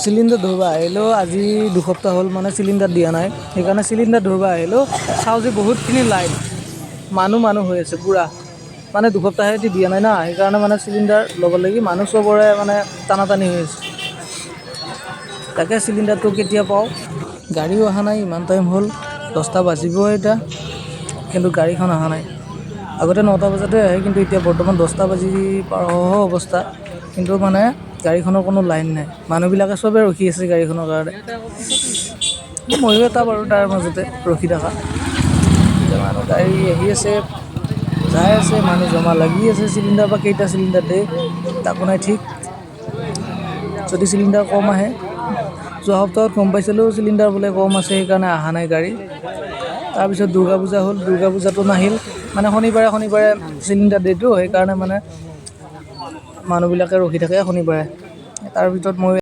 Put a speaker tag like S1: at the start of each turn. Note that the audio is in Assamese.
S1: চিলিণ্ডাৰ ধৰিব আহিলেও আজি দুসপ্তাহ হ'ল মানে চিলিণ্ডাৰ দিয়া নাই। সেইকাৰণে চিলিণ্ডাৰ ধৰিব আহিলেও চাওঁ যে বহুতখিনি লাইন মানুহ হৈ আছে পূৰা। মানে দুসপ্তাহেদি দিয়া নাই না, সেইকাৰণে মানে চিলিণ্ডাৰ ল'ব লাগি মানুহ চবৰে মানে টানাটানি হৈ আছে। তাকে চিলিণ্ডাৰটো কেতিয়া পাওঁ। গাড়ীও অহা নাই, ইমান টাইম হ'ল 10টা বাজিব এতিয়া, কিন্তু গাড়ীখন অহা নাই। আগতে 9টা বজাতে আহে, কিন্তু এতিয়া বৰ্তমান 10টা বাজি পাৰ হওঁ অৱস্থা, কিন্তু মানে গাড়ীখনৰ কোনো লাইন নাই। মানুহবিলাকে চবে ৰখি আছে গাড়ীখনৰ কাৰণে। ময়ো এটা বাৰু তাৰ মাজতে ৰখি থকা। এতিয়া মানুহ গাড়ী আহি আছে, যাই আছে, মানুহ জমা লাগি আছে। চিলিণ্ডাৰ বা কেইটা চিলিণ্ডাৰ দিয়ে তাকো নাই ঠিক। যদি চিলিণ্ডাৰ কম আহে, যোৱা সপ্তাহত গম পাইছিলোঁ চিলিণ্ডাৰ বোলে কম আছে, সেইকাৰণে অহা নাই গাড়ী। তাৰপিছত দুৰ্গা পূজা হ'ল, দুৰ্গা পূজাটো নাহিল। মানে শনিবাৰে চিলিণ্ডাৰ দিয়েতো, সেইকাৰণে মানে মানুহবিলাকে ৰখি থাকে শনিবাৰে। তাৰ ভিতৰত মই